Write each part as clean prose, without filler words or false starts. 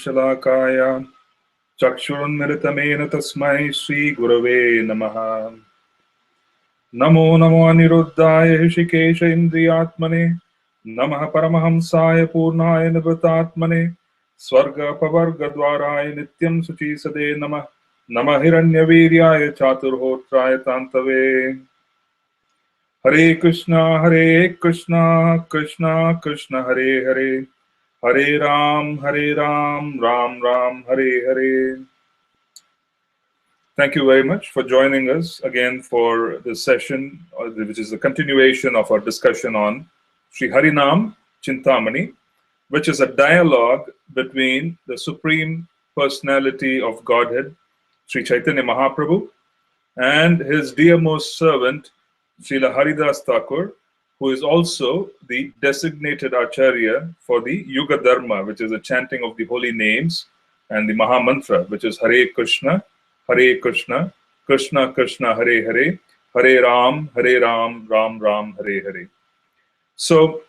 Shalakaya Chakshurunmiritamena Tasmai Sri Gurave Namaha. Namo Namo Aniruddhaya Hishikesha Indriyatmane Namaha Paramahamsaya Purnaya Nivritatmane Swarga Pavarga Dwaraya Nityam Suchi Sade Namah Namah Hiranyaviryaya Chaturhotraya Tantave. Hare Krishna Krishna Krishna Hare Hare Hare Ram, Ram Ram, Hare Hare. Thank you very much for joining us again for this session, which is a continuation of our discussion on Sri Harinam Cintamani, which is a dialogue between the Supreme Personality of Godhead, Sri Chaitanya Mahaprabhu, and his dearmost servant, Srila Haridas Thakur, who is also the designated Acharya for the Yuga Dharma, which is the chanting of the holy names, and the Maha Mantra, which is Hare Krishna, Krishna Krishna, Hare Hare, Hare Ram, Ram Ram, Hare Hare. So,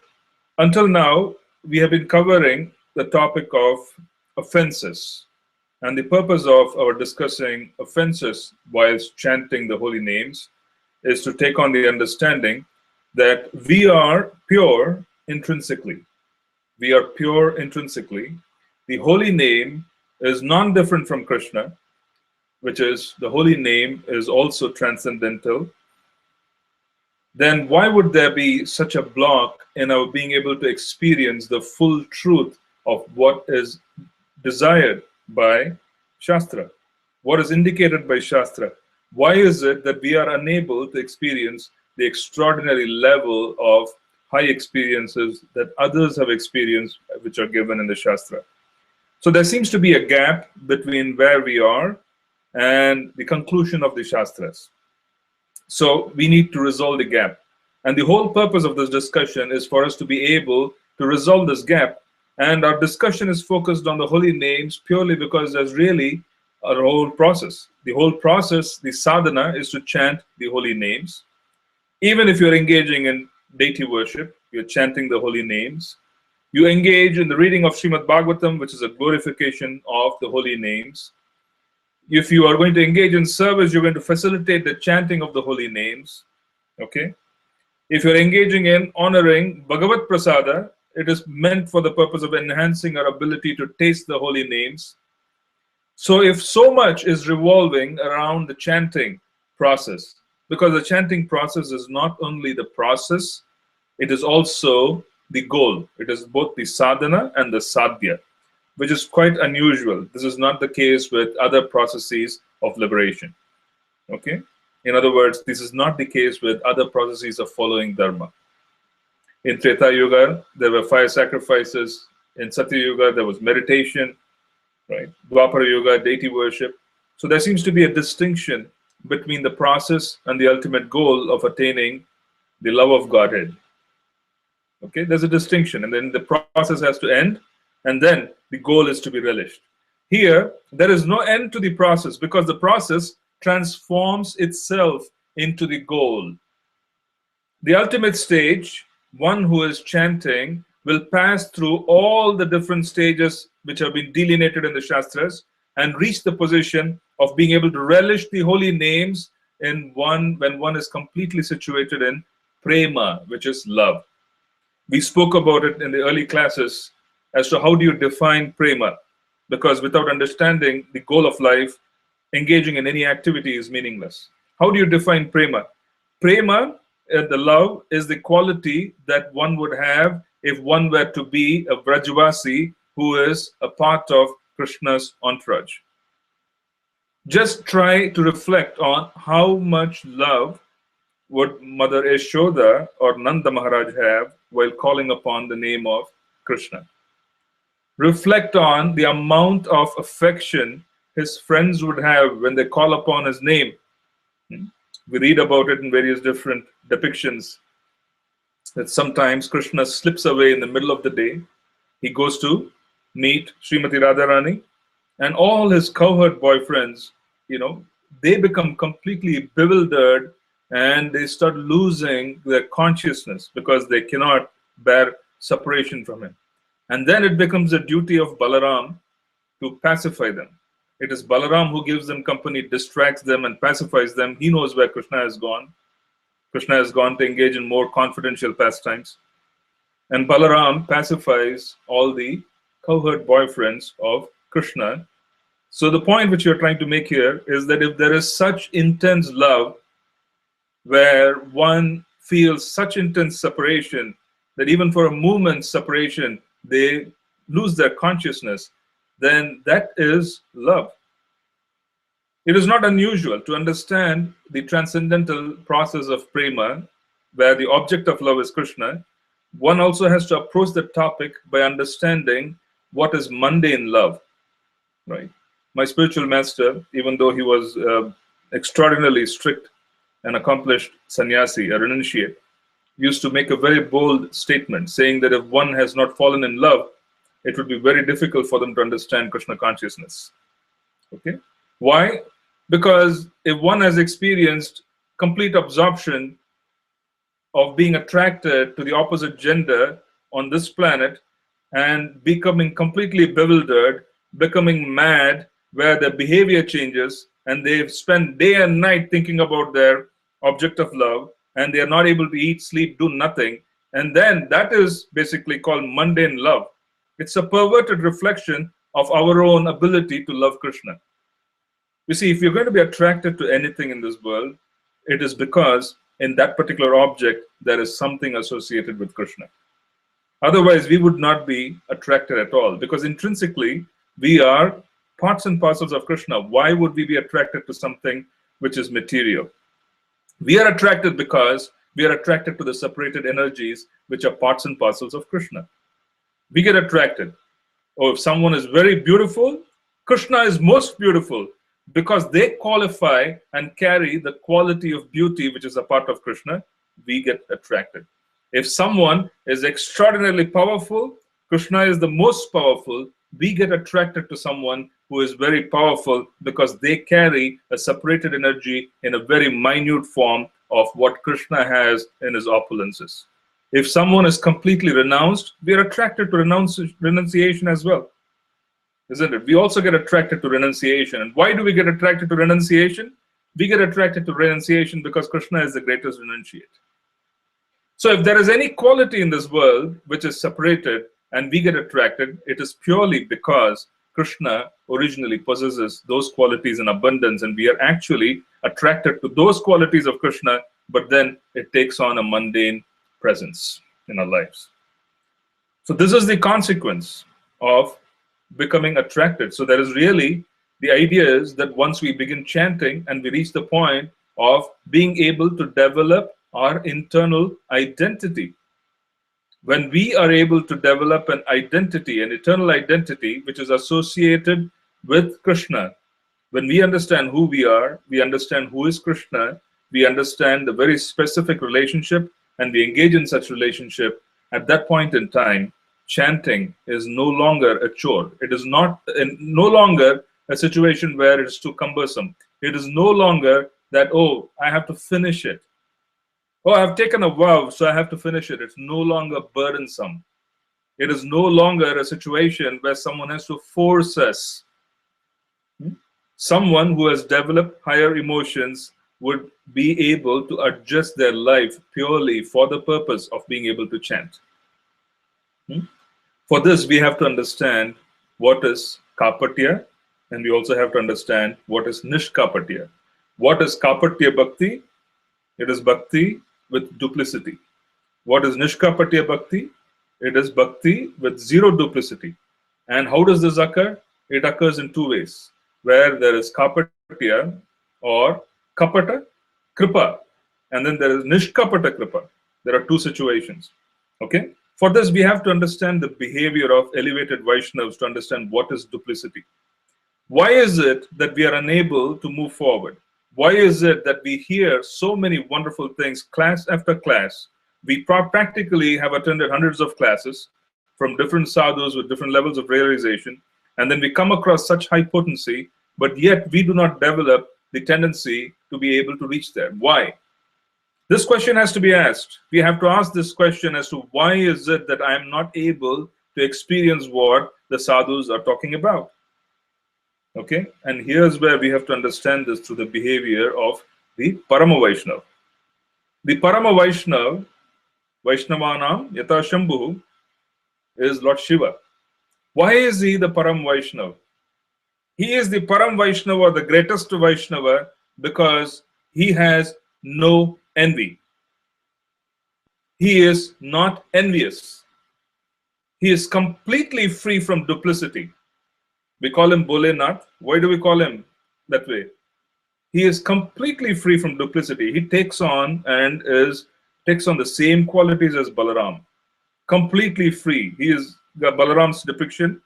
until now, we have been covering the topic of offenses. And the purpose of our discussing offenses whilst chanting the holy names is to take on the understanding that we are pure intrinsically. We are pure intrinsically. The holy name is non-different from Krishna, which is the holy name is also transcendental. Then why would there be such a block in our being able to experience the full truth of what is desired by Shastra? What is indicated by Shastra? Why is it that we are unable to experience the extraordinary level of high experiences that others have experienced, which are given in the Shastra? So there seems to be a gap between where we are and the conclusion of the Shastras. So we need to resolve the gap. And the whole purpose of this discussion is for us to be able to resolve this gap. And our discussion is focused on the holy names purely because there's really a whole process. The whole process, the sadhana, is to chant the holy names. Even if you're engaging in deity worship, you're chanting the holy names. You engage in the reading of Srimad Bhagavatam, which is a glorification of the holy names. If you are going to engage in service, you're going to facilitate the chanting of the holy names. Okay? If you're engaging in honoring Bhagavat Prasada, it is meant for the purpose of enhancing our ability to taste the holy names. So if so much is revolving around the chanting process, because the chanting process is not only the process, it is also the goal. It is both the sadhana and the sadhya, which is quite unusual. This is not the case with other processes of liberation. Okay? In other words, this is not the case with other processes of following dharma. In Treta Yuga, there were fire sacrifices. In Satya Yuga, there was meditation. Right? Dwapara Yuga, deity worship. So there seems to be a distinction between the process and the ultimate goal of attaining the love of Godhead. Okay, there's a distinction, and then the process has to end, and then the goal is to be relished. Here, there is no end to the process because the process transforms itself into the goal. The ultimate stage, one who is chanting, will pass through all the different stages which have been delineated in the Shastras and reach the position of being able to relish the holy names in when one is completely situated in prema, which is love. We spoke about it in the early classes as to how do you define prema, because without understanding the goal of life, engaging in any activity is meaningless. How do you define prema? Prema, the love, is the quality that one would have if one were to be a Vrajavasi who is a part of Krishna's entourage. Just try to reflect on how much love would Mother Yashoda or Nanda Maharaj have while calling upon the name of Krishna. Reflect on the amount of affection his friends would have when they call upon his name. We read about it in various different depictions that sometimes Krishna slips away in the middle of the day. He goes to meet Srimati Radharani, and all his cowherd boyfriends, they become completely bewildered and they start losing their consciousness because they cannot bear separation from him. And then it becomes the duty of Balaram to pacify them. It is Balaram who gives them company, distracts them, and pacifies them. He knows where Krishna has gone. Krishna has gone to engage in more confidential pastimes. And Balaram pacifies all the cowherd boyfriends of Krishna. So the point which you're trying to make here is that if there is such intense love, where one feels such intense separation that even for a moment's separation, they lose their consciousness, then that is love. It is not unusual to understand the transcendental process of prema, where the object of love is Krishna. One also has to approach the topic by understanding what is mundane love, right? My spiritual master, even though he was extraordinarily strict and accomplished sannyasi, a renunciate, used to make a very bold statement saying that if one has not fallen in love, it would be very difficult for them to understand Krishna consciousness. Okay? Why? Because if one has experienced complete absorption of being attracted to the opposite gender on this planet and becoming completely bewildered, becoming mad, where their behavior changes and they spend day and night thinking about their object of love and they are not able to eat, sleep, do nothing, and then that is basically called mundane love. It's a perverted reflection of our own ability to love Krishna. You see, if you're going to be attracted to anything in this world, it is because in that particular object there is something associated with Krishna. Otherwise, we would not be attracted at all, because intrinsically we are parts and parcels of Krishna. Why would we be attracted to something which is material? We are attracted because we are attracted to the separated energies which are parts and parcels of Krishna. We get attracted. Or if someone is very beautiful, Krishna is most beautiful because they qualify and carry the quality of beauty which is a part of Krishna. We get attracted. If someone is extraordinarily powerful, Krishna is the most powerful. We get attracted to someone who is very powerful because they carry a separated energy in a very minute form of what Krishna has in his opulences. If someone is completely renounced, we are attracted to renunciation as well, isn't it? We also get attracted to renunciation. And why do we get attracted to renunciation? We get attracted to renunciation because Krishna is the greatest renunciate. So if there is any quality in this world which is separated and we get attracted, it is purely because Krishna originally possesses those qualities in abundance, and we are actually attracted to those qualities of Krishna, but then it takes on a mundane presence in our lives. So this is the consequence of becoming attracted. So there is really, the idea is that once we begin chanting and we reach the point of being able to develop our internal identity, when we are able to develop an identity, an eternal identity, which is associated with Krishna, when we understand who we are, we understand who is Krishna, we understand the very specific relationship, and we engage in such relationship, at that point in time, chanting is no longer a chore. It is no longer a situation where it is too cumbersome. It is no longer that, oh, I have to finish it. Oh, I've taken a vow, so I have to finish it. It's no longer burdensome. It is no longer a situation where someone has to force us. Someone who has developed higher emotions would be able to adjust their life purely for the purpose of being able to chant. For this, we have to understand what is Kapatya, and we also have to understand what is Nishkapatya. What is Kapatya Bhakti? It is Bhakti with duplicity. What is Nishkapatya Bhakti? It is Bhakti with zero duplicity. And how does this occur? It occurs in two ways, where there is Kapatya or Kapata, Kripa, and then there is Nishkapata Kripa. There are two situations. Okay? For this, we have to understand the behavior of elevated Vaishnavas to understand what is duplicity. Why is it that we are unable to move forward? Why is it that we hear so many wonderful things class after class? We practically have attended hundreds of classes from different sadhus with different levels of realization, and then we come across such high potency, but yet we do not develop the tendency to be able to reach there. Why? This question has to be asked. We have to ask this question as to why is it that I am not able to experience what the sadhus are talking about? Okay, and here's where we have to understand this through the behavior of the Parama Vaishnav. The Parama Vaishnav, Vaishnavanam Yata Shambhu, is Lord Shiva. Why is he the Param Vaishnav? He is the Param Vaishnava, the greatest Vaishnava, because he has no envy. He is not envious. He is completely free from duplicity. We call him Bholenath. Why do we call him that way? He is completely free from duplicity. He takes on the same qualities as Balaram. Completely free. Balaram's depiction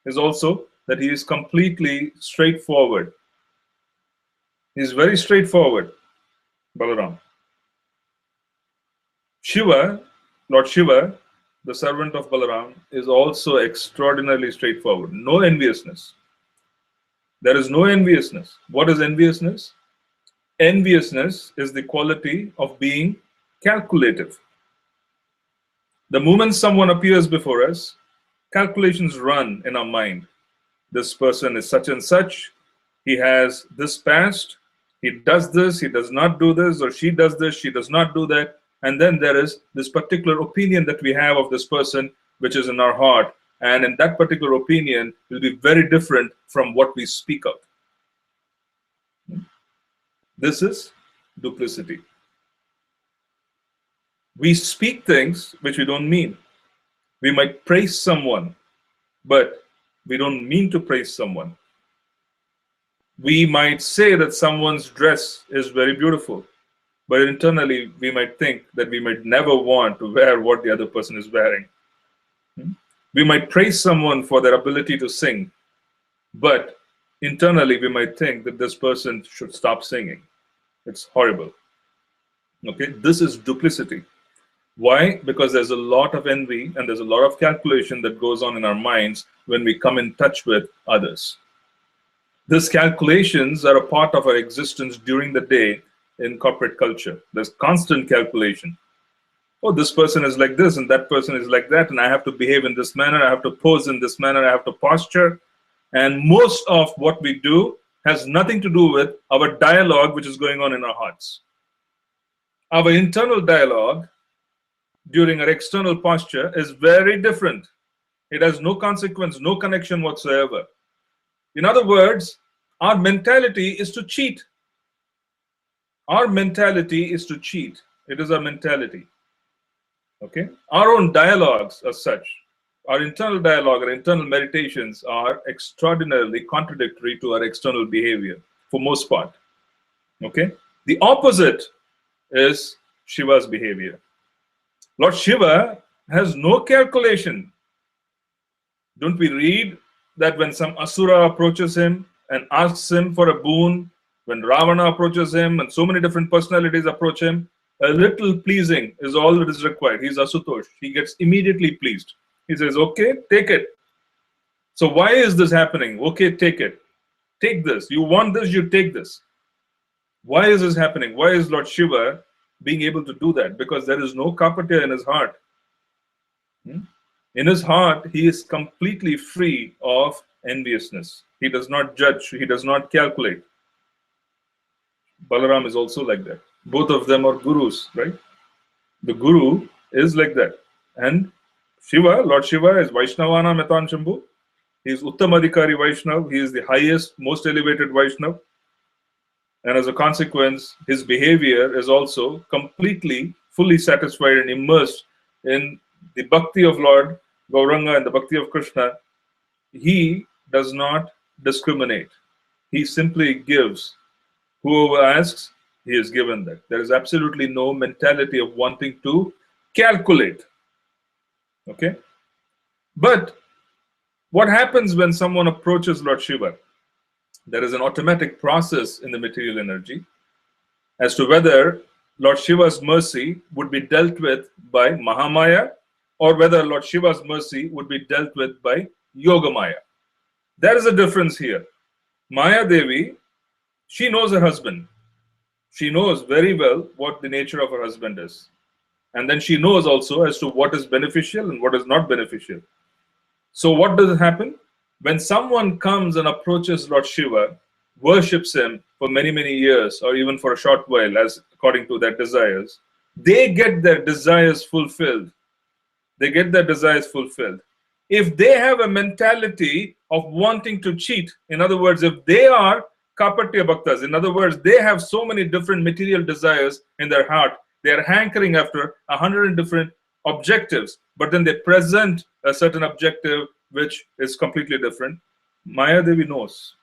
is also that he is completely straightforward. He is very straightforward, Balaram. Shiva, Lord Shiva, the servant of Balaram, is also extraordinarily straightforward. No enviousness. There is no enviousness. What is enviousness? Enviousness is the quality of being calculative. The moment someone appears before us, calculations run in our mind. This person is such and such. He has this past. He does this. He does not do this. Or she does this. She does not do that. And then there is this particular opinion that we have of this person, which is in our heart. And in that particular opinion will be very different from what we speak of. This is duplicity. We speak things which we don't mean. We might praise someone, but we don't mean to praise someone. We might say that someone's dress is very beautiful, but internally we might think that we might never want to wear what the other person is wearing. We might praise someone for their ability to sing, but internally we might think that this person should stop singing. It's horrible. Okay, this is duplicity. Why? Because there's a lot of envy and there's a lot of calculation that goes on in our minds when we come in touch with others. These calculations are a part of our existence during the day in corporate culture. There's constant calculation. Oh, this person is like this and that person is like that, and I have to behave in this manner, I have to pose in this manner, I have to posture. And most of what we do has nothing to do with our dialogue which is going on in our hearts. Our internal dialogue during our external posture is very different. It has no consequence, no connection whatsoever. In other words, our mentality is to cheat. Our mentality is to cheat. It is our mentality. Okay? Our own dialogues as such, our internal dialogue, our internal meditations are extraordinarily contradictory to our external behavior for most part. Okay? The opposite is Shiva's behavior. Lord Shiva has no calculation. Don't we read that when some Asura approaches him and asks him for a boon, when Ravana approaches him and so many different personalities approach him, a little pleasing is all that is required. He's Asutosh. He gets immediately pleased. He says, okay, take it. So why is this happening? Okay, take it. Take this. You want this, you take this. Why is this happening? Why is Lord Shiva being able to do that? Because there is no kapatya in his heart. In his heart, he is completely free of enviousness. He does not judge. He does not calculate. Balaram is also like that. Both of them are gurus, right? The guru is like that. And Shiva, Lord Shiva, is Vaishnavana Metan Shambhu. He is Uttamadhikari Vaishnav. He is the highest, most elevated Vaishnav. And as a consequence, his behavior is also completely, fully satisfied and immersed in the bhakti of Lord Gauranga and the bhakti of Krishna. He does not discriminate. He simply gives. Whoever asks, he is given that. There is absolutely no mentality of wanting to calculate. Okay? But what happens when someone approaches Lord Shiva? There is an automatic process in the material energy as to whether Lord Shiva's mercy would be dealt with by Mahamaya or whether Lord Shiva's mercy would be dealt with by Yogamaya. There is a difference here. Maya Devi, she knows her husband. She knows very well what the nature of her husband is. And then she knows also as to what is beneficial and what is not beneficial. So what does happen? When someone comes and approaches Lord Shiva, worships him for many, many years, or even for a short while, as according to their desires, they get their desires fulfilled. They get their desires fulfilled. If they have a mentality of wanting to cheat, in other words, if they are kapatya bhaktas, in other words, they have so many different material desires in their heart, they are hankering after 100 different objectives, but then they present a certain objective which is completely different. Maya Devi knows.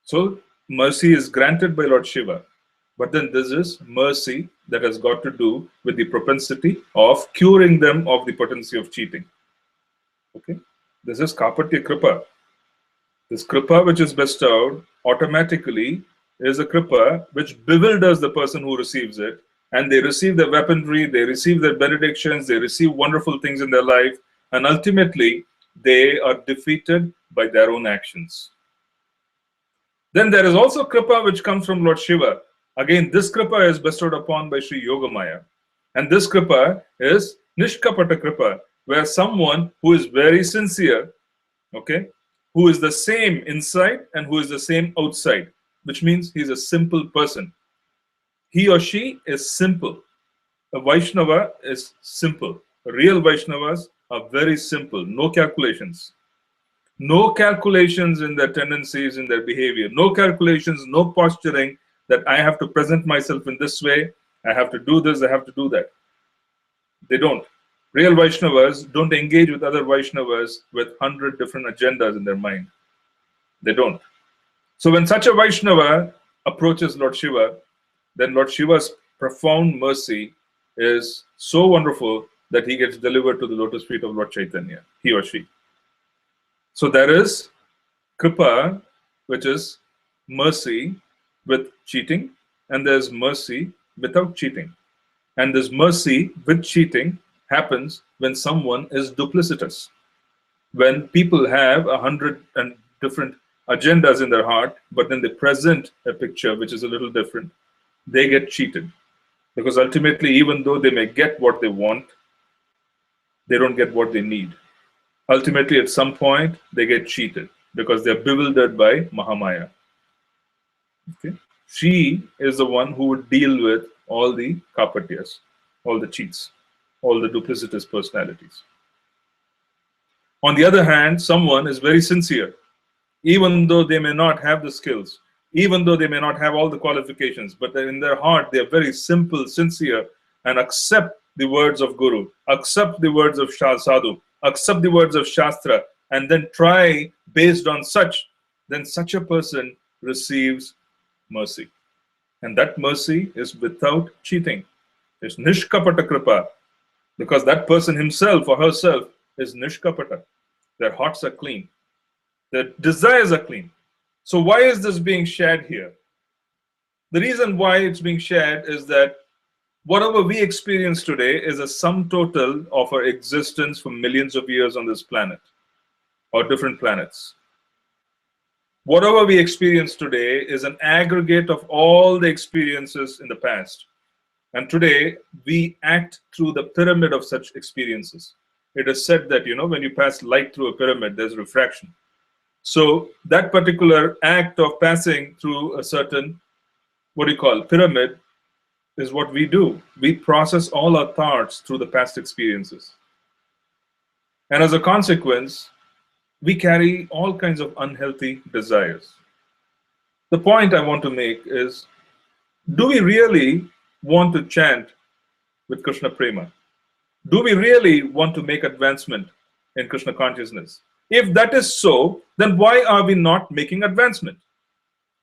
So mercy is granted by Lord Shiva. But then this is mercy that has got to do with the propensity of curing them of the potency of cheating. Okay? This is Kapatya Kripa. This Kripa which is bestowed automatically is a Kripa which bewilders the person who receives it. And they receive their weaponry, they receive their benedictions, they receive wonderful things in their life. And ultimately, they are defeated by their own actions. Then there is also Kripa which comes from Lord Shiva. Again, this Kripa is bestowed upon by Sri Yogamaya. And this Kripa is Nishkapata Kripa, where someone who is very sincere, okay, who is the same inside and who is the same outside, which means he's a simple person. He or she is simple. A Vaishnava is simple. Real Vaishnavas are very simple, no calculations. No calculations in their tendencies, in their behavior. No calculations, no posturing that I have to present myself in this way, I have to do this, I have to do that. They don't. Real Vaishnavas don't engage with other Vaishnavas with 100 different agendas in their mind. They don't. So when such a Vaishnava approaches Lord Shiva, then Lord Shiva's profound mercy is so wonderful that he gets delivered to the lotus feet of Lord Chaitanya, he or she. So there is Kripa, which is mercy with cheating, and there's mercy without cheating. And this mercy with cheating happens when someone is duplicitous. When people have 100 and different agendas in their heart, but then they present a picture which is a little different, they get cheated. Because ultimately, even though they may get what they want, they don't get what they need. Ultimately, at some point, they get cheated because they're bewildered by Mahamaya. Okay? She is the one who would deal with all the kapatyas, all the cheats, all the duplicitous personalities. On the other hand, someone is very sincere, even though they may not have the skills, even though they may not have all the qualifications, but in their heart, they are very simple, sincere, and accept the words of Guru, accept the words of Sadhu, accept the words of Shastra, and then try based on such, then such a person receives mercy. And that mercy is without cheating. It's Nishkapata Kripa, because that person himself or herself is Nishkapata. Their hearts are clean. Their desires are clean. So why is this being shared here? The reason why it's being shared is that whatever we experience today is a sum total of our existence for millions of years on this planet or different planets. Whatever we experience today is an aggregate of all the experiences in the past. And today, we act through the pyramid of such experiences. It is said that, when you pass light through a pyramid, there's refraction. So that particular act of passing through a certain, pyramid, is what we do. We process all our thoughts through the past experiences. And as a consequence, we carry all kinds of unhealthy desires. The point I want to make is, do we really want to chant with Krishna Prema? Do we really want to make advancement in Krishna consciousness? If that is so, then why are we not making advancement?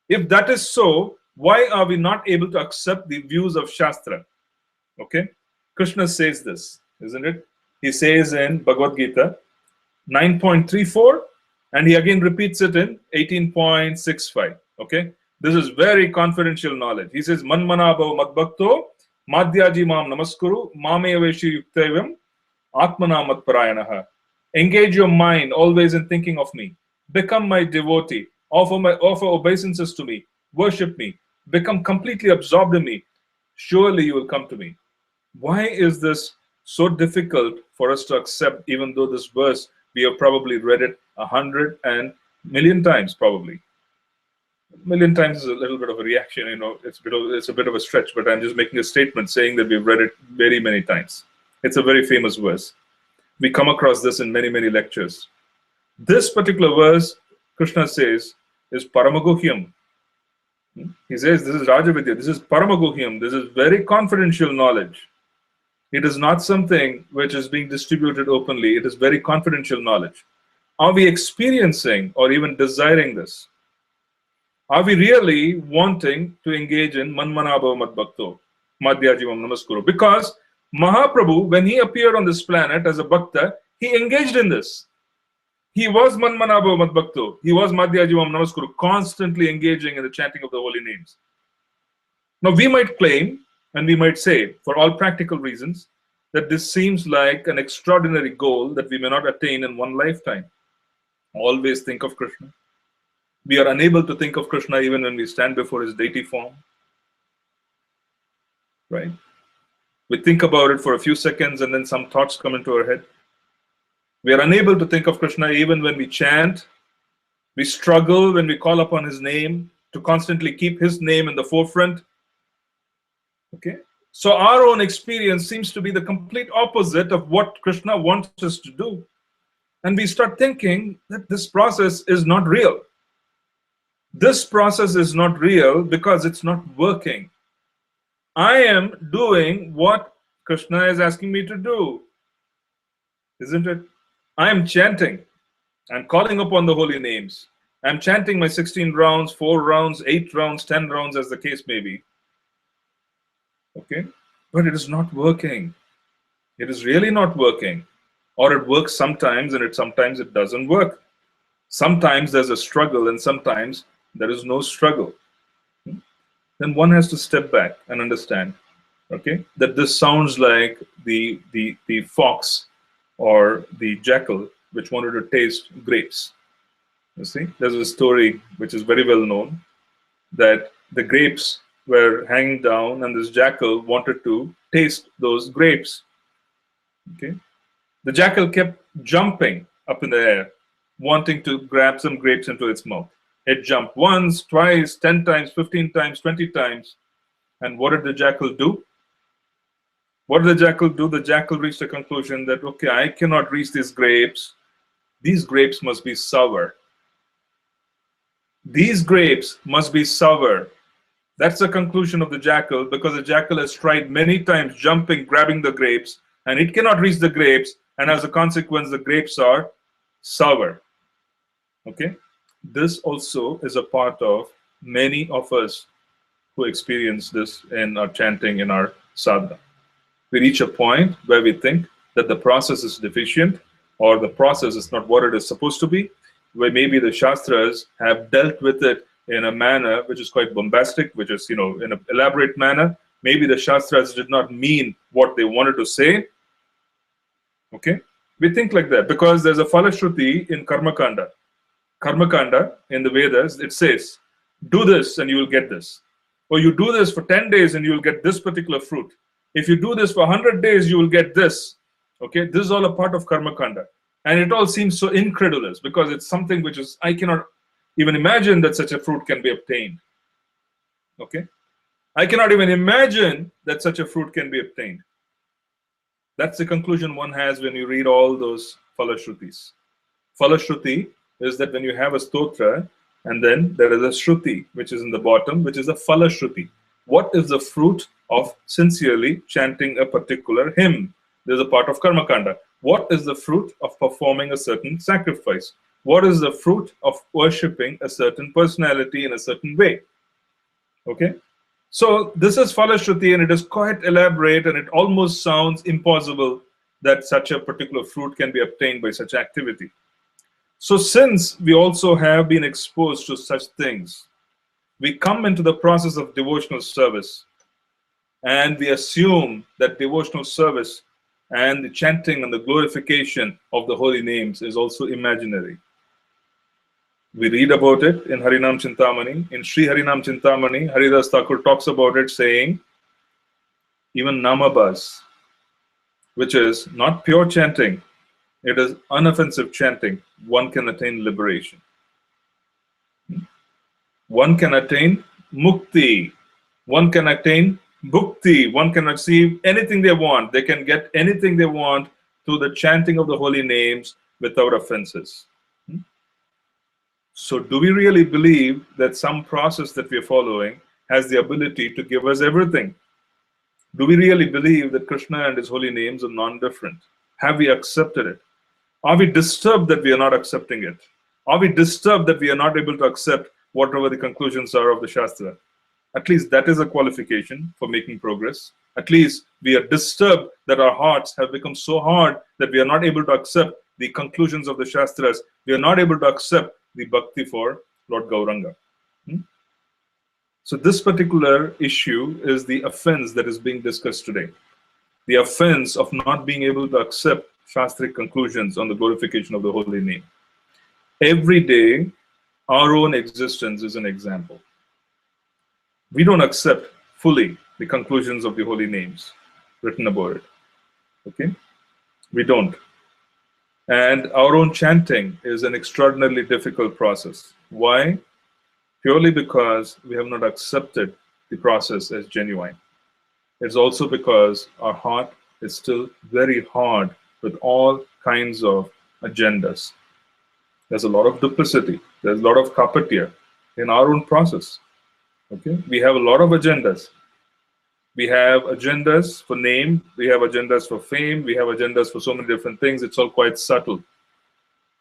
If that is so, why are we not able to accept the views of Shastra? Okay? Krishna says this, isn't it? He says in Bhagavad Gita 9.34, and he again repeats it in 18.65. Okay? This is very confidential knowledge. He says, Manmana bhav madbhakto madhyaji mam namaskuru mame veshi yuktevam atmana matparayanaha. Engage your mind always in thinking of me. Become my devotee. Offer obeisances to me. Worship me. Become completely absorbed in me. Surely you will come to me. Why is this so difficult for us to accept, even though this verse We have probably read it 100 and million times, probably. A million times is a little bit of a reaction, it's a bit of a stretch, but I'm just making a statement saying that we've read it very many times. It's a very famous verse. We come across this in many, many lectures. This particular verse, Krishna says, is Paramaguhyam. He says this is Rajavidya, this is Paramaguhyam, this is very confidential knowledge. It is not something which is being distributed openly, it is very confidential knowledge. Are we experiencing or even desiring this? Are we really wanting to engage in Manmanabhava Madbhakto, Madhyajivam Namaskuru? Because Mahaprabhu, when he appeared on this planet as a Bhakta, he engaged in this. He was Manmanabhava Madbhakto. He was Madhyajivam Namaskuru, constantly engaging in the chanting of the holy names. Now, we might claim, and we might say, for all practical reasons, that this seems like an extraordinary goal that we may not attain in one lifetime. Always think of Krishna. We are unable to think of Krishna even when we stand before his deity form. Right? We think about it for a few seconds and then some thoughts come into our head. We are unable to think of Krishna even when we chant. We struggle when we call upon his name to constantly keep his name in the forefront. Okay? So our own experience seems to be the complete opposite of what Krishna wants us to do. And we start thinking that this process is not real. This process is not real because it's not working. I am doing what Krishna is asking me to do, isn't it? I am chanting. I'm calling upon the holy names. I'm chanting my 16 rounds, 4 rounds, 8 rounds, 10 rounds, as the case may be. Okay? But it is not working. It is really not working. Or it works sometimes and sometimes it doesn't work. Sometimes there's a struggle and sometimes there is no struggle. Then one has to step back and understand, okay, that this sounds like the fox or the jackal which wanted to taste grapes. You see, there's a story which is very well known that the grapes were hanging down and this jackal wanted to taste those grapes. Okay, the jackal kept jumping up in the air, wanting to grab some grapes into its mouth. It jumped once, twice, 10 times, 15 times, 20 times. And what did the jackal do? What did the jackal do? The jackal reached a conclusion that, okay, I cannot reach these grapes. These grapes must be sour. These grapes must be sour. That's the conclusion of the jackal, because the jackal has tried many times jumping, grabbing the grapes, and it cannot reach the grapes. And as a consequence, the grapes are sour. Okay? This also is a part of many of us who experience this in our chanting, in our sadhana. We reach a point where we think that the process is deficient or the process is not what it is supposed to be, where maybe the Shastras have dealt with it in a manner which is quite bombastic, which is, in an elaborate manner. Maybe the Shastras did not mean what they wanted to say. Okay? We think like that because there's a Falashruti in Karmakanda. Karmakanda in the Vedas, it says, do this and you will get this. Or you do this for 10 days and you will get this particular fruit. If you do this for 100 days, you will get this. Okay, this is all a part of Karmakanda. And it all seems so incredulous because it's something which is, I cannot even imagine that such a fruit can be obtained. Okay, I cannot even imagine that such a fruit can be obtained. That's the conclusion one has when you read all those Falashrutis. Falashruti is that when you have a stotra and then there is a shruti which is in the bottom, which is a Falashruti. What is the fruit of sincerely chanting a particular hymn? There's a part of Karmakanda. What is the fruit of performing a certain sacrifice? What is the fruit of worshipping a certain personality in a certain way? Okay? So this is Falashruti and it is quite elaborate and it almost sounds impossible that such a particular fruit can be obtained by such activity. So since we also have been exposed to such things, we come into the process of devotional service and we assume that devotional service and the chanting and the glorification of the holy names is also imaginary. We read about it in Harinam Cintamani. In Sri Harinam Cintamani, Haridas Thakur talks about it saying, even Namabas, which is not pure chanting, it is unoffensive chanting, one can attain liberation. One can attain mukti. One can attain bhukti. One can receive anything they want. They can get anything they want through the chanting of the holy names without offenses. So, do we really believe that some process that we are following has the ability to give us everything? Do we really believe that Krishna and his holy names are non-different? Have we accepted it? Are we disturbed that we are not accepting it? Are we disturbed that we are not able to accept whatever the conclusions are of the Shastra? At least that is a qualification for making progress. At least we are disturbed that our hearts have become so hard that we are not able to accept the conclusions of the Shastras. We are not able to accept the bhakti for Lord Gauranga. So this particular issue is the offense that is being discussed today. The offense of not being able to accept Shastric conclusions on the glorification of the holy name. Every day, our own existence is an example. We don't accept fully the conclusions of the holy names written about it. Okay? We don't. And our own chanting is an extraordinarily difficult process. Why? Purely because we have not accepted the process as genuine. It's also because our heart is still very hard with all kinds of agendas. There's a lot of duplicity. There's a lot of kapatya in our own process. Okay? We have a lot of agendas. We have agendas for name. We have agendas for fame. We have agendas for so many different things. It's all quite subtle.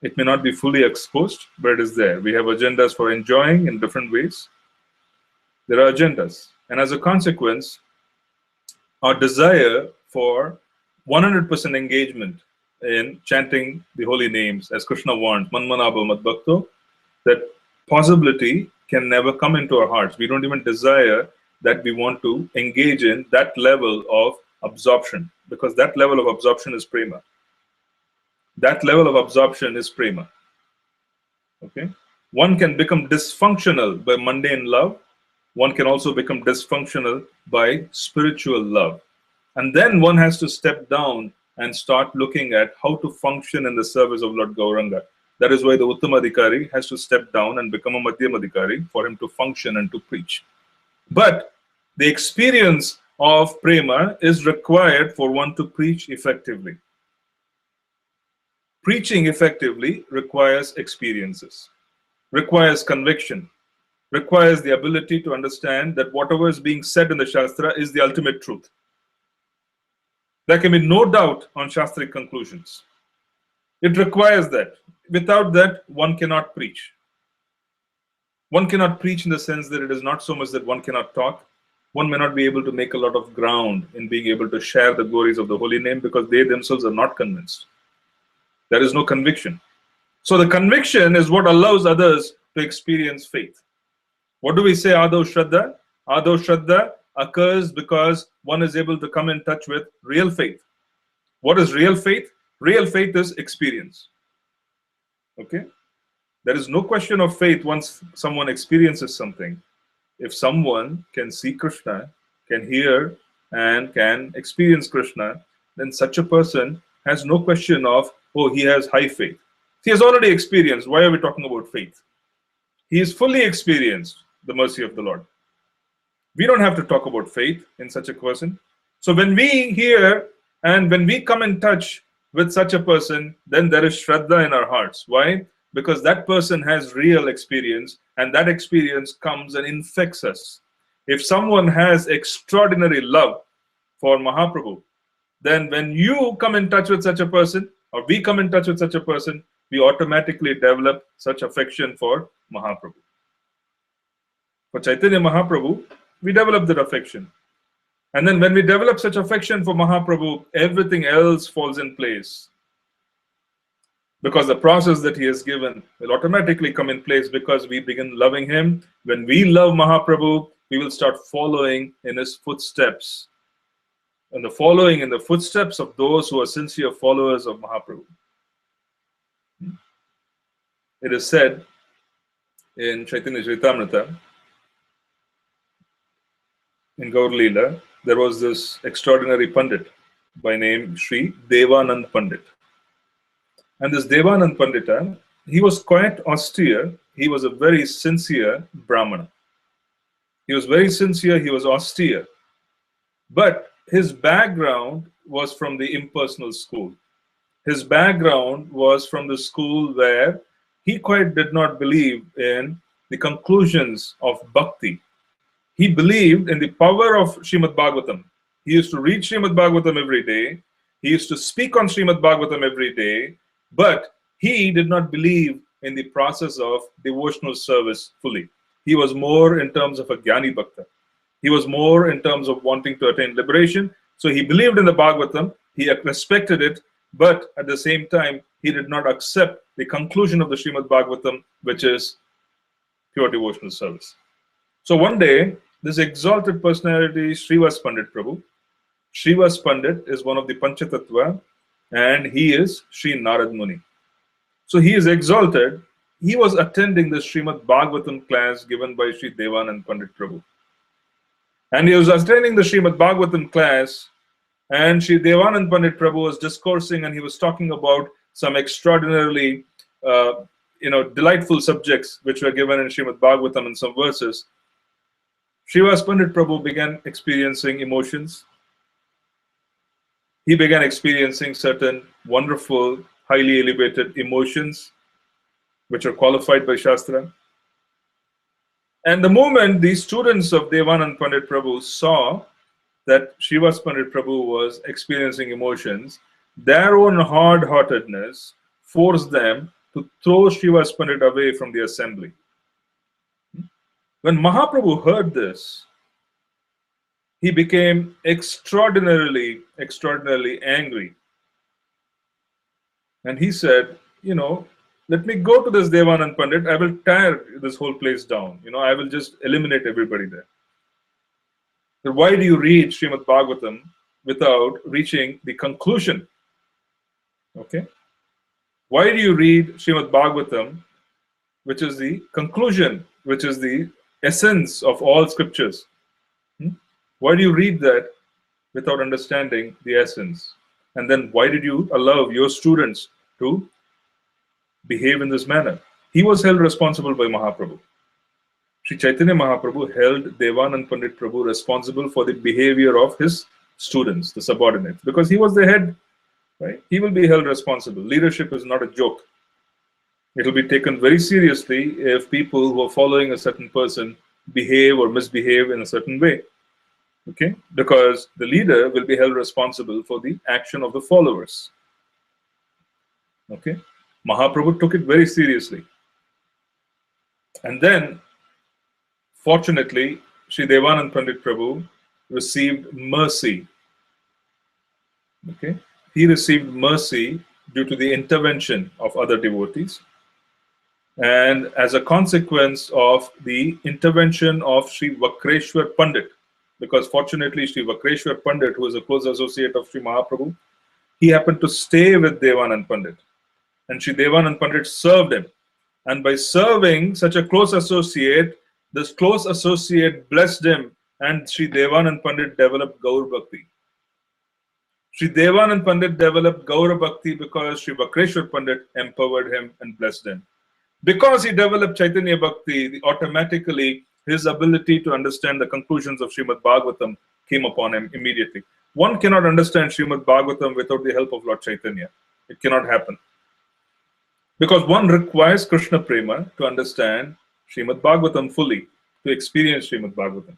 It may not be fully exposed, but it is there. We have agendas for enjoying in different ways. There are agendas. And as a consequence, our desire for 100% engagement in chanting the holy names, as Krishna wants, Manmanabha Madbhakto, that possibility can never come into our hearts. We don't even desire that we want to engage in that level of absorption, because that level of absorption is prema. That level of absorption is prema. Okay? One can become dysfunctional by mundane love. One can also become dysfunctional by spiritual love. And then one has to step down and start looking at how to function in the service of Lord Gauranga. That is why the Uttamadhikari has to step down and become a Madhyamadhikari for him to function and to preach. But the experience of prema is required for one to preach effectively. Preaching effectively requires experiences, requires conviction, requires the ability to understand that whatever is being said in the Shastra is the ultimate truth. There can be no doubt on Shastric conclusions. It requires that. Without that, one cannot preach. One cannot preach in the sense that it is not so much that one cannot talk. One may not be able to make a lot of ground in being able to share the glories of the holy name because they themselves are not convinced. There is no conviction. So the conviction is what allows others to experience faith. What do we say, Adav Shraddha? Adav Shraddha occurs because one is able to come in touch with real faith. What is real faith? Real faith is experience. Okay? There is no question of faith once someone experiences something. If someone can see Krishna, can hear and can experience Krishna, then such a person has no question of, oh, he has high faith. He has already experienced. Why are we talking about faith? He has fully experienced the mercy of the Lord. We don't have to talk about faith in such a person. So when we hear and when we come in touch with such a person, then there is Shraddha in our hearts. Why? Because that person has real experience, and that experience comes and infects us. If someone has extraordinary love for Mahaprabhu, then when you come in touch with such a person, or we come in touch with such a person, we automatically develop such affection for Mahaprabhu. For Chaitanya Mahaprabhu, we develop that affection. And then when we develop such affection for Mahaprabhu, everything else falls in place. Because the process that he has given will automatically come in place because we begin loving him. When we love Mahaprabhu, we will start following in his footsteps. And the following in the footsteps of those who are sincere followers of Mahaprabhu. It is said in Chaitanya Charitamrita, in Gaur Leela, there was this extraordinary Pandit by name Sri Devanand Pandit. And this Devanand Pandita, he was quite austere. He was a very sincere Brahmana. He was very sincere, he was austere. But his background was from the impersonal school. His background was from the school where he quite did not believe in the conclusions of bhakti. He believed in the power of Srimad Bhagavatam. He used to read Srimad Bhagavatam every day. He used to speak on Srimad Bhagavatam every day. But he did not believe in the process of devotional service fully. He was more in terms of a Jnani Bhakta. He was more in terms of wanting to attain liberation. So he believed in the Bhagavatam, he respected it, but at the same time, he did not accept the conclusion of the Srimad Bhagavatam, which is pure devotional service. So one day, this exalted personality, Srivas Pandit Prabhu, Srivas Pandit is one of the Panchatattva, and he is Sri Narad Muni. So he is exalted. He was attending the Srimad Bhagavatam class given by Sri Devanand Pandit Prabhu. And he was attending the Srimad Bhagavatam class, and Sri Devanand Pandit Prabhu was discoursing, and he was talking about some extraordinarily delightful subjects which were given in Srimad Bhagavatam in some verses. Srivas Pandit Prabhu began experiencing emotions. He began experiencing certain wonderful, highly elevated emotions which are qualified by Shastra. And the moment the students of Devanand Pandit Prabhu saw that Srivas Pandit Prabhu was experiencing emotions, their own hard-heartedness forced them to throw Srivas Pandit away from the assembly. When Mahaprabhu heard this, he became extraordinarily angry. And he said, let me go to this Devanand Pandit. I will tear this whole place down. I will just eliminate everybody there. But why do you read Srimad Bhagavatam without reaching the conclusion? Okay? Why do you read Srimad Bhagavatam, which is the conclusion, which is the essence of all scriptures? Why do you read that without understanding the essence? And then why did you allow your students to behave in this manner? He was held responsible by Mahaprabhu. Sri Chaitanya Mahaprabhu held Devanand Pandit Prabhu responsible for the behavior of his students, the subordinates, because he was the head, right? He will be held responsible. Leadership is not a joke. It will be taken very seriously if people who are following a certain person behave or misbehave in a certain way. Okay? Because the leader will be held responsible for the action of the followers. Okay? Mahaprabhu took it very seriously. And then, fortunately, Sri Devanand Pandit Prabhu received mercy. Okay? He received mercy due to the intervention of other devotees. And as a consequence of the intervention of Sri Vakreshwar Pandit, because fortunately Sri Vakreshwar Pandit, who is a close associate of Sri Mahaprabhu, he happened to stay with Devanand Pandit. And Sri Devanand Pandit served him. And by serving such a close associate, this close associate blessed him, and Sri Devanand Pandit developed Gaur Bhakti. Sri Devanand Pandit developed Gaur Bhakti because Sri Vakreshwar Pandit empowered him and blessed him. Because he developed Chaitanya Bhakti, automatically his ability to understand the conclusions of Srimad Bhagavatam came upon him immediately. One cannot understand Srimad Bhagavatam without the help of Lord Chaitanya. It cannot happen. Because one requires Krishna Prema to understand Srimad Bhagavatam fully, to experience Srimad Bhagavatam.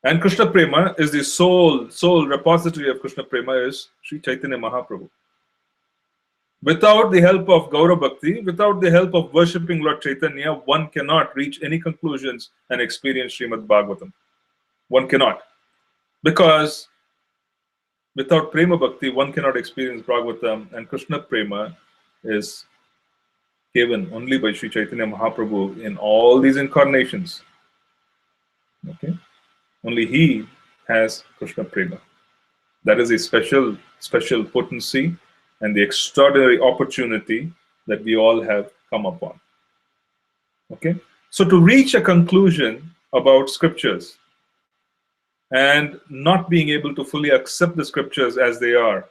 And Krishna Prema is the sole repository of Krishna Prema is Sri Chaitanya Mahaprabhu. Without the help of Gaura Bhakti, without the help of worshipping Lord Chaitanya, one cannot reach any conclusions and experience Srimad Bhagavatam. One cannot. Because without Prema Bhakti, one cannot experience Bhagavatam, and Krishna Prema is given only by Sri Chaitanya Mahaprabhu in all these incarnations. Okay? Only he has Krishna Prema. That is a special potency and the extraordinary opportunity that we all have come upon. Okay? So to reach a conclusion about scriptures and not being able to fully accept the scriptures as they are,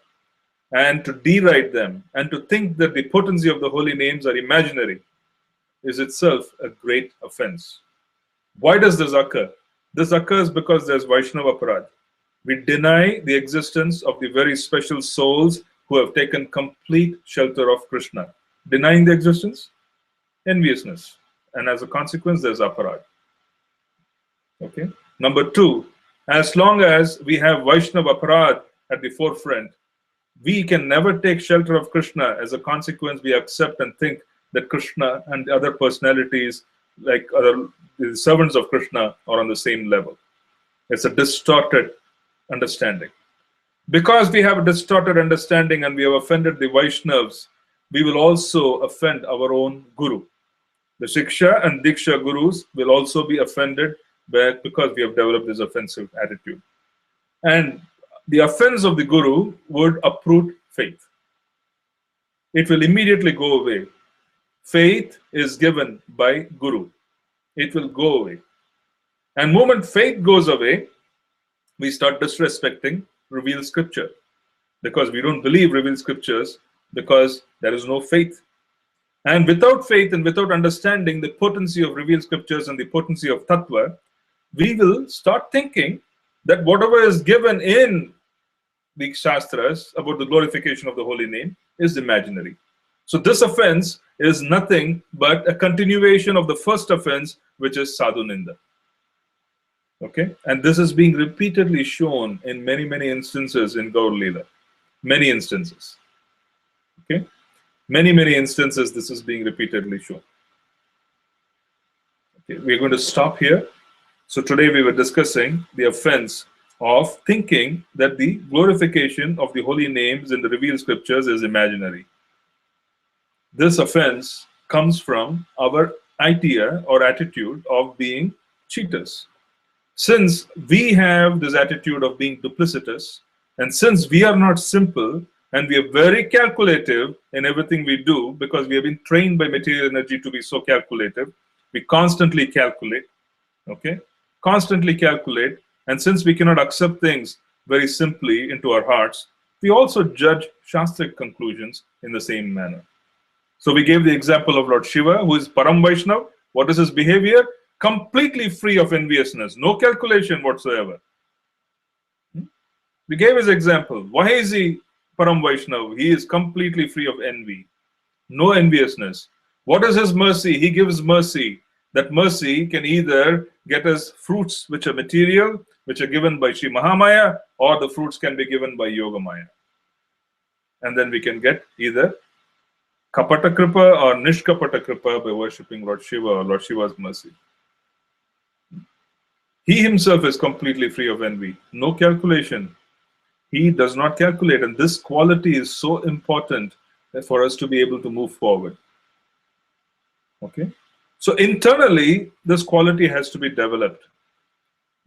and to deride them and to think that the potency of the holy names are imaginary is itself a great offense. Why does this occur? This occurs because there's Vaishnava Aparad. We deny the existence of the very special souls who have taken complete shelter of Krishna. Denying the existence? Enviousness. And as a consequence, there's Aparad. Okay. Number two, as long as we have Vaishnava Aparad at the forefront, we can never take shelter of Krishna. As a consequence, we accept and think that Krishna and the other personalities, like the servants of Krishna, are on the same level. It's a distorted understanding. Because we have a distorted understanding and we have offended the Vaishnavas, we will also offend our own Guru. The Shiksha and Diksha Gurus will also be offended because we have developed this offensive attitude. And the offense of the Guru would uproot faith. It will immediately go away. Faith is given by Guru. It will go away. And the moment faith goes away, we start disrespecting revealed scripture. Because we don't believe revealed scriptures, because there is no faith. And without faith and without understanding the potency of revealed scriptures and the potency of Tattva, we will start thinking that whatever is given in the Shastras about the glorification of the holy name is imaginary. So this offense is nothing but a continuation of the first offense, which is Sadhu Ninda. Okay? And this is being repeatedly shown in many, many instances in Gaur Leela. Many instances. Okay? Many, many instances this is being repeatedly shown. Okay, we're going to stop here. So today we were discussing the offense of thinking that the glorification of the holy names in the revealed scriptures is imaginary. This offense comes from our idea or attitude of being cheaters. Since we have this attitude of being duplicitous, and since we are not simple and we are very calculative in everything we do, because we have been trained by material energy to be so calculative, we constantly calculate, okay? Constantly calculate. And since we cannot accept things very simply into our hearts, we also judge Shastric conclusions in the same manner. So we gave the example of Lord Shiva, who is Param Vaishnav. What is his behavior? Completely free of enviousness, no calculation whatsoever. We gave his example. Why is he Param Vaishnav? He is completely free of envy, no enviousness. What is his mercy? He gives mercy. That mercy can either get us fruits which are material, which are given by Sri Mahamaya, or the fruits can be given by Yoga Maya. And then we can get either Kapata Kripa or Nishkapata Kripa by worshipping Lord Shiva or Lord Shiva's mercy. He himself is completely free of envy, no calculation. He does not calculate, and this quality is so important for us to be able to move forward. Okay? So internally, this quality has to be developed.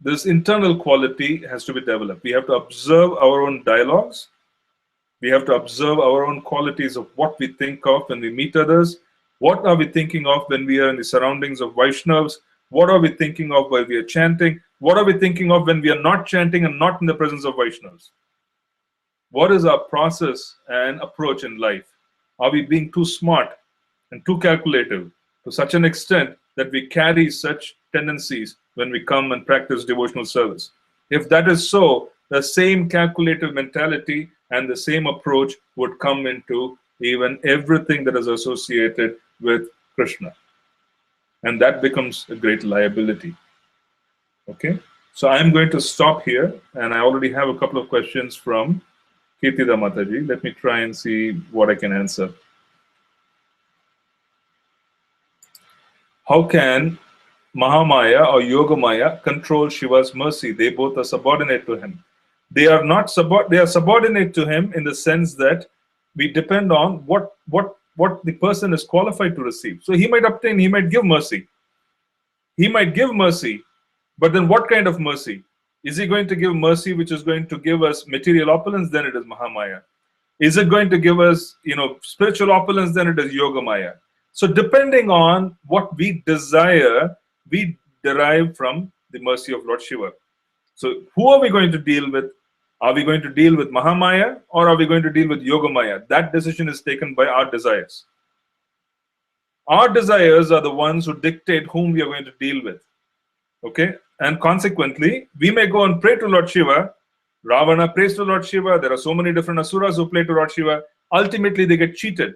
This internal quality has to be developed. We have to observe our own dialogues. We have to observe our own qualities of what we think of when we meet others. What are we thinking of when we are in the surroundings of Vaishnavas? What are we thinking of while we are chanting? What are we thinking of when we are not chanting and not in the presence of Vaishnavas? What is our process and approach in life? Are we being too smart and too calculative to such an extent that we carry such tendencies when we come and practice devotional service? If that is so, the same calculative mentality and the same approach would come into even everything that is associated with Krishna. And that becomes a great liability. Okay? So I'm going to stop here, and I already have a couple of questions from Kirtida Mataji. Let me try and see what I can answer. How can Mahamaya or Yogamaya control Shiva's mercy? They both are subordinate to him. They are not they are subordinate to him in the sense that we depend on what the person is qualified to receive. So he might obtain, he might give mercy. He might give mercy, but then what kind of mercy? Is he going to give mercy which is going to give us material opulence? Then it is Mahamaya. Is it going to give us, spiritual opulence? Then it is Yogamaya. So depending on what we desire, we derive from the mercy of Lord Shiva. So who are we going to deal with? Are we going to deal with Mahamaya or are we going to deal with Yogamaya? That decision is taken by our desires. Our desires are the ones who dictate whom we are going to deal with. Okay? And consequently, we may go and pray to Lord Shiva. Ravana prays to Lord Shiva. There are so many different asuras who pray to Lord Shiva. Ultimately, they get cheated.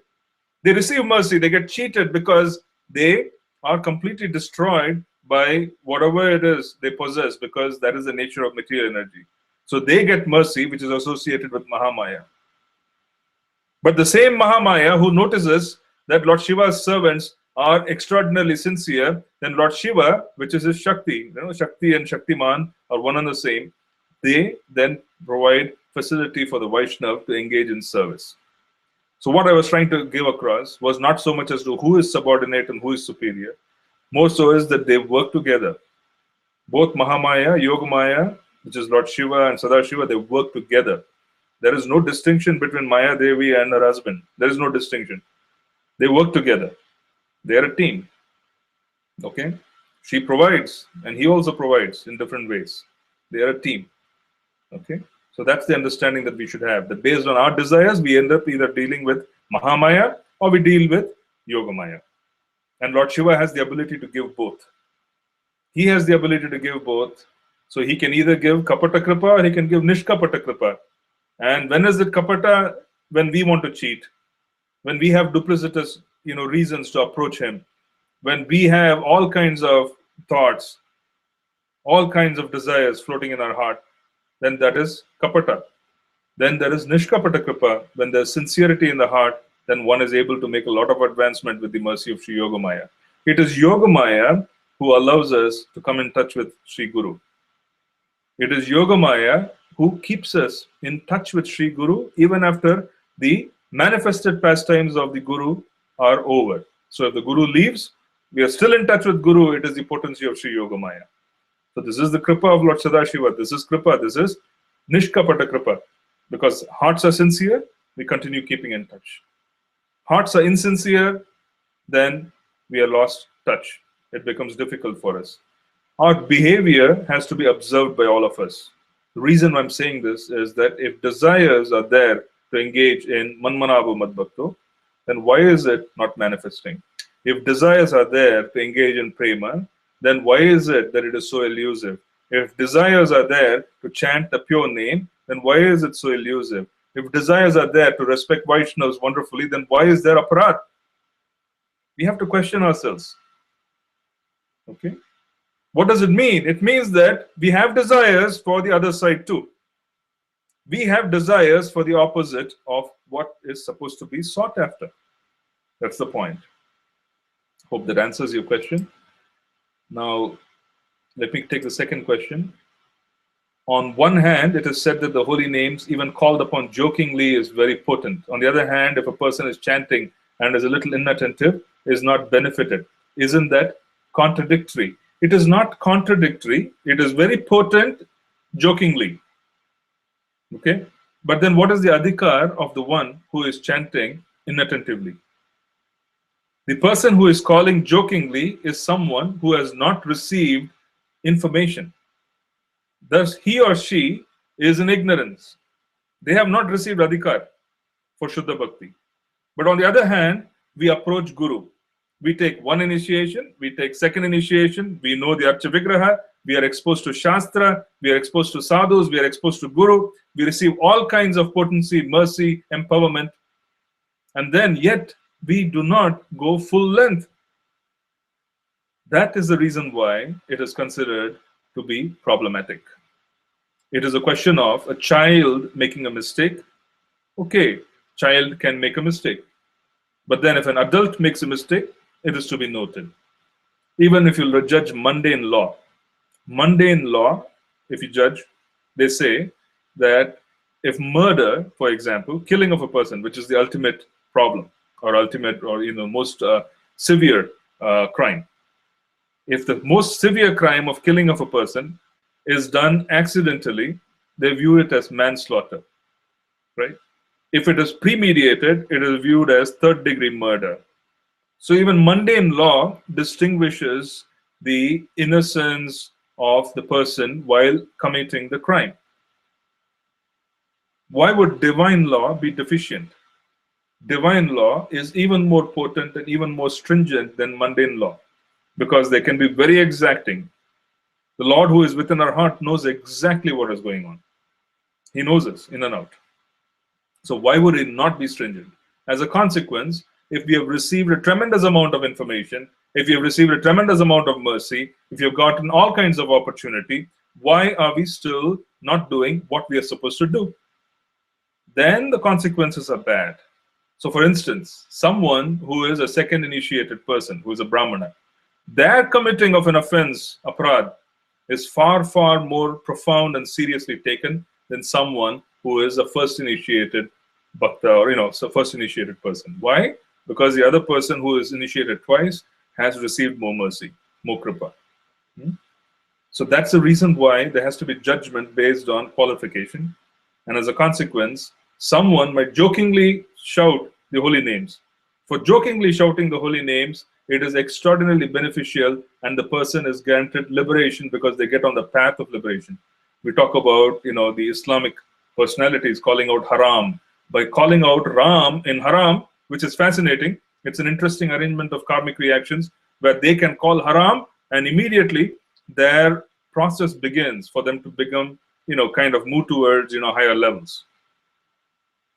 They receive mercy. They get cheated because they are completely destroyed by whatever it is they possess, because that is the nature of material energy. So they get mercy, which is associated with Mahamaya. But the same Mahamaya who notices that Lord Shiva's servants are extraordinarily sincere, then Lord Shiva, which is his Shakti, Shakti and Shaktiman are one and the same, they then provide facility for the Vaishnav to engage in service. So what I was trying to give across was not so much as to who is subordinate and who is superior, more so is that they work together. Both Mahamaya, Yogamaya, which is Lord Shiva and Sadashiva, they work together. There is no distinction between Maya Devi and her husband. There is no distinction. They work together. They are a team. Okay? She provides and he also provides in different ways. They are a team. Okay? So that's the understanding that we should have. That based on our desires, we end up either dealing with Mahamaya or we deal with Yogamaya. And Lord Shiva has the ability to give both. He has the ability to give both. So he can either give Kapata Kripa or he can give Nishkapata Kripa. And when is it Kapata? When we want to cheat. When we have duplicitous reasons to approach him. When we have all kinds of thoughts, all kinds of desires floating in our heart, then that is Kapata. Then there is Nishkapata Kripa. When there's sincerity in the heart, then one is able to make a lot of advancement with the mercy of Sri Yogamaya. It is Yogamaya who allows us to come in touch with Sri Guru. It is Yogamaya who keeps us in touch with Sri Guru even after the manifested pastimes of the Guru are over. So if the Guru leaves, we are still in touch with Guru. It is the potency of Sri Yogamaya. So this is the Kripa of Lord Sadashiva. This is Kripa. This is Nishkapata Kripa. Because hearts are sincere, we continue keeping in touch. Hearts are insincere, then we are lost touch. It becomes difficult for us. Our behavior has to be observed by all of us. The reason I'm saying this is that if desires are there to engage in Manmanabhu Madbhakto, then why is it not manifesting? If desires are there to engage in Prema, then why is it that it is so elusive? If desires are there to chant the pure name, then why is it so elusive? If desires are there to respect Vaishnavas wonderfully, then why is there aparat? We have to question ourselves. Okay? What does it mean? It means that we have desires for the other side too. We have desires for the opposite of what is supposed to be sought after. That's the point. Hope that answers your question. Now, let me take the second question. On one hand, it is said that the holy names, even called upon jokingly, is very potent. On the other hand, if a person is chanting and is a little inattentive, is not benefited. Isn't that contradictory? It is not contradictory. It is very potent jokingly. Okay? But then what is the adhikar of the one who is chanting inattentively? The person who is calling jokingly is someone who has not received information. Thus, he or she is in ignorance. They have not received adhikar for Shuddha Bhakti. But on the other hand, we approach Guru. We take one initiation, we take second initiation, we know the Archa Vigraha, we are exposed to Shastra, we are exposed to sadhus, we are exposed to Guru, we receive all kinds of potency, mercy, empowerment, and then yet we do not go full length. That is the reason why it is considered to be problematic. It is a question of a child making a mistake. Okay, child can make a mistake. But then if an adult makes a mistake, it is to be noted. Even if you judge mundane law, if you judge, they say that if murder, for example, killing of a person, which is the ultimate problem, or most severe crime. If the most severe crime of killing of a person is done accidentally, they view it as manslaughter, right? If it is premeditated, it is viewed as third-degree murder. So even mundane law distinguishes the innocence of the person while committing the crime. Why would divine law be deficient? Divine law is even more potent and even more stringent than mundane law because they can be very exacting. The Lord who is within our heart knows exactly what is going on. He knows us in and out. So why would it not be stringent? As a consequence, if we have received a tremendous amount of information, if you have received a tremendous amount of mercy, if you've gotten all kinds of opportunity, why are we still not doing what we are supposed to do? Then the consequences are bad. So for instance, someone who is a second initiated person, who is a Brahmana, their committing of an offense, aparad, is far, far more profound and seriously taken than someone who is a first initiated bhakta, or so first initiated person. Why? Because the other person who is initiated twice has received more mercy, more kripa. So that's the reason why there has to be judgment based on qualification. And as a consequence, someone might jokingly shout the holy names. For jokingly shouting the holy names, it is extraordinarily beneficial, and the person is granted liberation because they get on the path of liberation. We talk about, the Islamic personalities calling out haram. By calling out Ram in haram, which is fascinating, it's an interesting arrangement of karmic reactions where they can call haram, and immediately their process begins for them to become, kind of move towards, higher levels.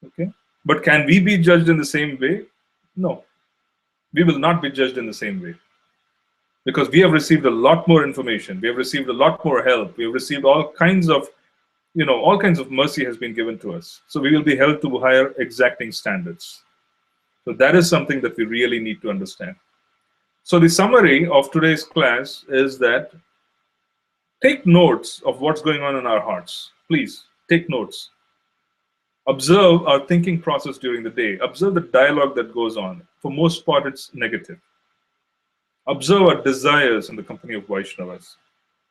Okay, but can we be judged in the same way? No, we will not be judged in the same way, because we have received a lot more information, we have received a lot more help, we have received all kinds of mercy has been given to us. So we will be held to higher exacting standards. So that is something that we really need to understand. So the summary of today's class is that take notes of what's going on in our hearts. Please take notes. Observe our thinking process during the day. Observe the dialogue that goes on. For most part, it's negative. Observe our desires in the company of Vaishnavas.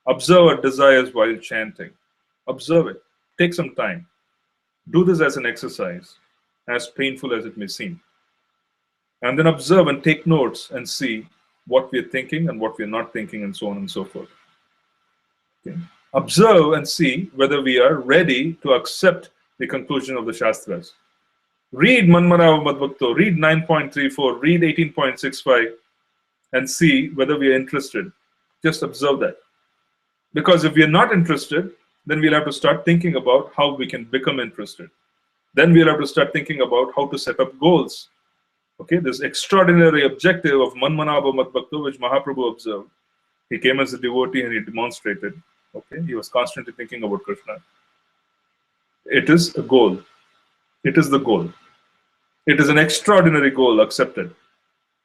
Observe our desires while chanting. Observe it. Take some time. Do this as an exercise, as painful as it may seem. And then observe and take notes and see what we're thinking and what we're not thinking, and so on and so forth. Okay. Observe and see whether we are ready to accept the conclusion of the Shastras. Read Manmanava Madhbhakto, read 9.34, read 18.65, and see whether we are interested. Just observe that. Because if we are not interested, then we'll have to start thinking about how we can become interested. Then we'll have to start thinking about how to set up goals. Okay, this extraordinary objective of Manmanava Madhbhakto, which Mahaprabhu observed. He came as a devotee and he demonstrated. Okay, he was constantly thinking about Krishna. It is a goal. It is the goal. It is an extraordinary goal accepted.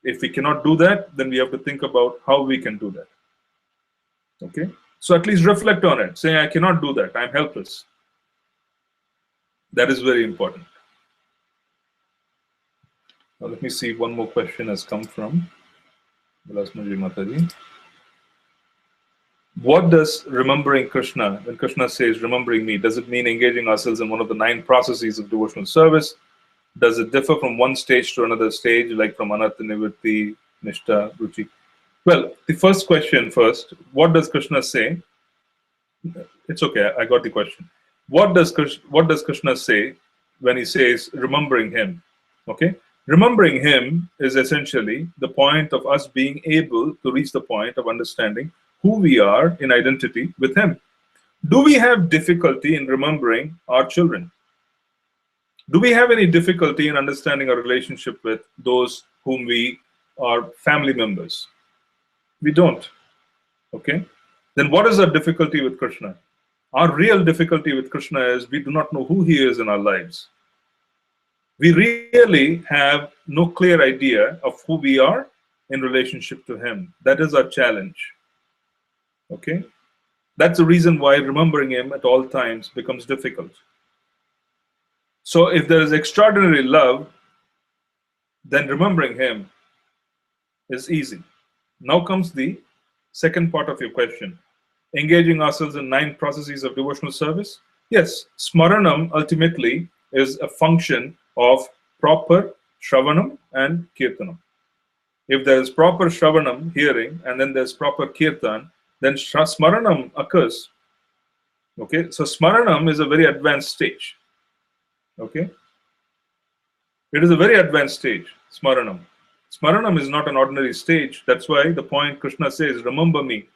If we cannot do that, then we have to think about how we can do that. Okay, so at least reflect on it. Say, I cannot do that. I'm helpless. That is very important. Now, let me see. One more question has come from Vilasmaji Mataji. What does remembering Krishna, when Krishna says remembering me, does it mean engaging ourselves in one of the 9 processes of devotional service? Does it differ from one stage to another stage, like from Anartha Nivritti, Nishta, Ruchi? Well, the first question first, what does Krishna say? It's okay, I got the question. What does Krishna say when he says remembering him? Okay, remembering him is essentially the point of us being able to reach the point of understanding who we are in identity with him. Do we have difficulty in remembering our children? Do we have any difficulty in understanding our relationship with those whom we are family members? We don't. Okay? Then what is our difficulty with Krishna? Our real difficulty with Krishna is we do not know who he is in our lives. We really have no clear idea of who we are in relationship to him. That is our challenge. Okay? That's the reason why remembering him at all times becomes difficult. So if there is extraordinary love, then remembering him is easy. Now comes the second part of your question. Engaging ourselves in 9 processes of devotional service? Yes, Smaranam ultimately is a function of proper Shravanam and Kirtanam. If there is proper Shravanam, hearing, and then there's proper Kirtan, then Smaranam occurs. Okay, so Smaranam is a very advanced stage. Okay? It is a very advanced stage, Smaranam. Smaranam is not an ordinary stage. That's why the point Krishna says, remember me.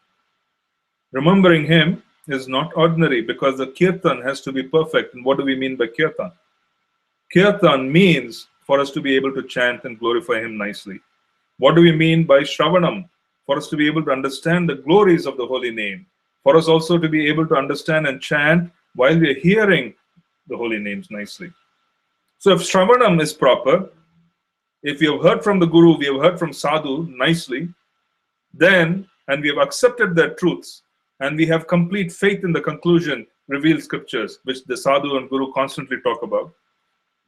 Remembering him is not ordinary because the kirtan has to be perfect. And what do we mean by kirtan? Kirtan means for us to be able to chant and glorify him nicely. What do we mean by Shravanam? For us to be able to understand the glories of the holy name. For us also to be able to understand and chant while we are hearing the holy names nicely. So if Shravanam is proper, if we have heard from the Guru, we have heard from Sadhu nicely, then, and we have accepted their truths, and we have complete faith in the conclusion, revealed scriptures, which the Sadhu and Guru constantly talk about,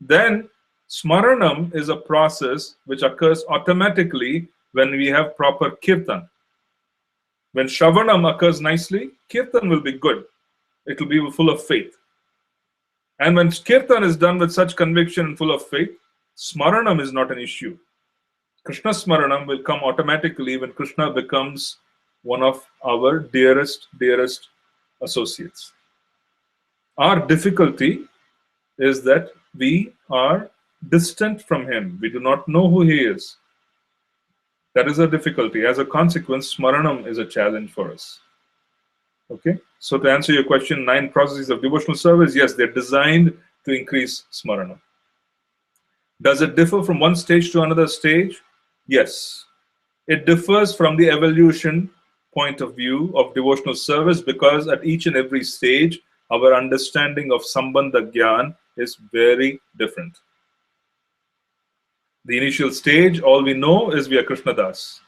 then Smaranam is a process which occurs automatically when we have proper kirtan. When Shravanam occurs nicely, kirtan will be good. It will be full of faith. And when kirtan is done with such conviction and full of faith, Smaranam is not an issue. Krishna Smaranam will come automatically when Krishna becomes one of our dearest associates. Our difficulty is that we are distant from him. We do not know who he is. That is a difficulty. As a consequence, Smaranam is a challenge for us. Okay? So to answer your question, 9 processes of devotional service, yes, they're designed to increase Smaranam. Does it differ from one stage to another stage? Yes. It differs from the evolution point of view of devotional service because at each and every stage, our understanding of Sambandha Gyan is very different. The initial stage, all we know is we are Krishna Das.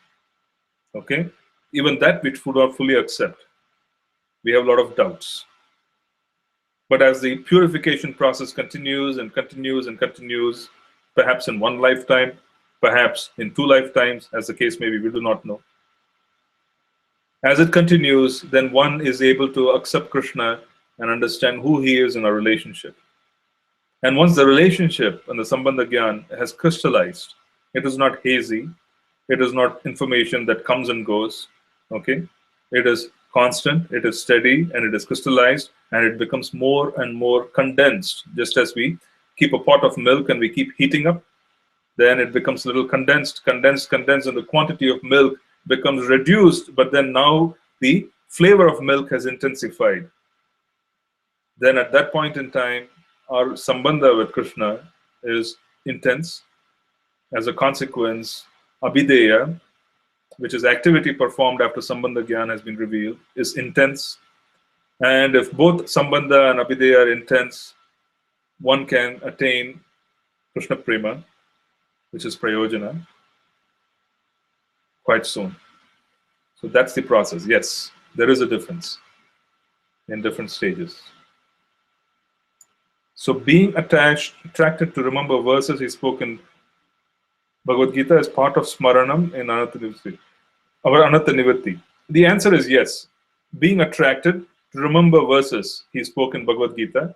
Okay? Even that we do not fully accept. We have a lot of doubts. But as the purification process continues and continues and continues, perhaps in one lifetime, perhaps in 2 lifetimes, as the case may be, we do not know. As it continues, then one is able to accept Krishna and understand who he is in our relationship. And once the relationship and the Sambandha Gyan has crystallized, it is not hazy, it is not information that comes and goes, okay? It is constant, it is steady, and it is crystallized, and it becomes more and more condensed. Just as we keep a pot of milk and we keep heating up, then it becomes a little condensed, and the quantity of milk becomes reduced, but then now the flavor of milk has intensified. Then at that point in time, our Sambandha with Krishna is intense. As a consequence, Abhideya, which is activity performed after Sambandha Gyan has been revealed, is intense. And if both Sambandha and Abhideya are intense, one can attain Krishna Prema, which is Prayojana, quite soon. So that's the process. Yes, there is a difference in different stages. So being attracted to remember verses he spoke in Bhagavad Gita is part of Smaranam in Anatta Nivritti. The answer is yes. Being attracted to remember verses he spoke in Bhagavad Gita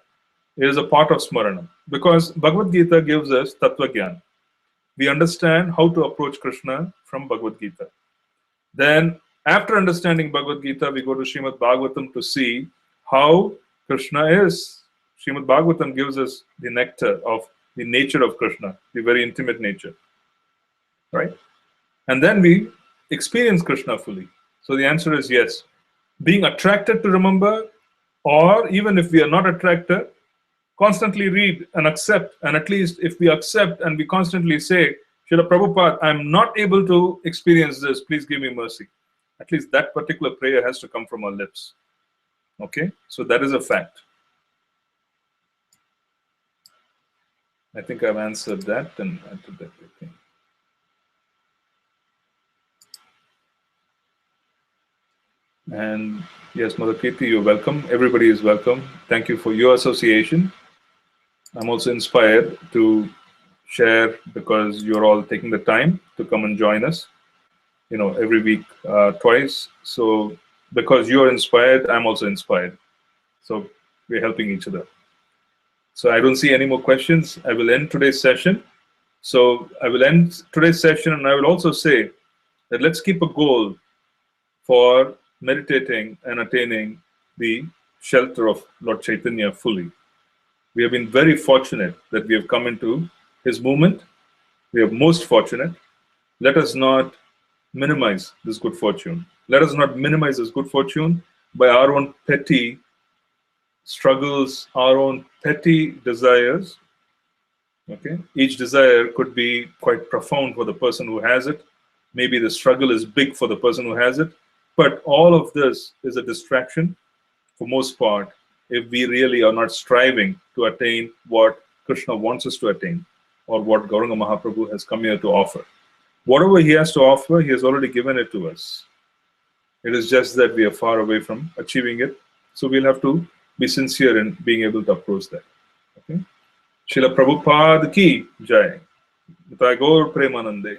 is a part of Smaranam. Because Bhagavad Gita gives us Tattva Gyan. We understand how to approach Krishna from Bhagavad Gita. Then, after understanding Bhagavad Gita, we go to Srimad Bhagavatam to see how Krishna is. Srimad Bhagavatam gives us the nectar of the nature of Krishna, the very intimate nature. Right? And then we experience Krishna fully. So the answer is yes. Being attracted to remember, or even if we are not attracted, constantly read and accept. And at least if we accept and we constantly say, Srila Prabhupada, I'm not able to experience this, please give me mercy. At least that particular prayer has to come from our lips. Okay? So that is a fact. I think I've answered that and answered that. Okay. And yes, Mother Kirti, you're welcome. Everybody is welcome. Thank you for your association. I'm also inspired to share because you're all taking the time to come and join us, every week, twice. So because you're inspired, I'm also inspired. So we're helping each other. So I don't see any more questions. I will end today's session. So I will end today's session, and I will also say that let's keep a goal for meditating and attaining the shelter of Lord Chaitanya fully. We have been very fortunate that we have come into his movement. We are most fortunate. Let us not minimize this good fortune. Let us not minimize this good fortune by our own petty struggles, our own petty desires. Okay, each desire could be quite profound for the person who has it. Maybe the struggle is big for the person who has it. But all of this is a distraction for most part if we really are not striving to attain what Krishna wants us to attain or what Gauranga Mahaprabhu has come here to offer. Whatever he has to offer, he has already given it to us. It is just that we are far away from achieving it. So we'll have to be sincere in being able to approach that. Okay? Srila Prabhupada ki jai. Gaur Premanande.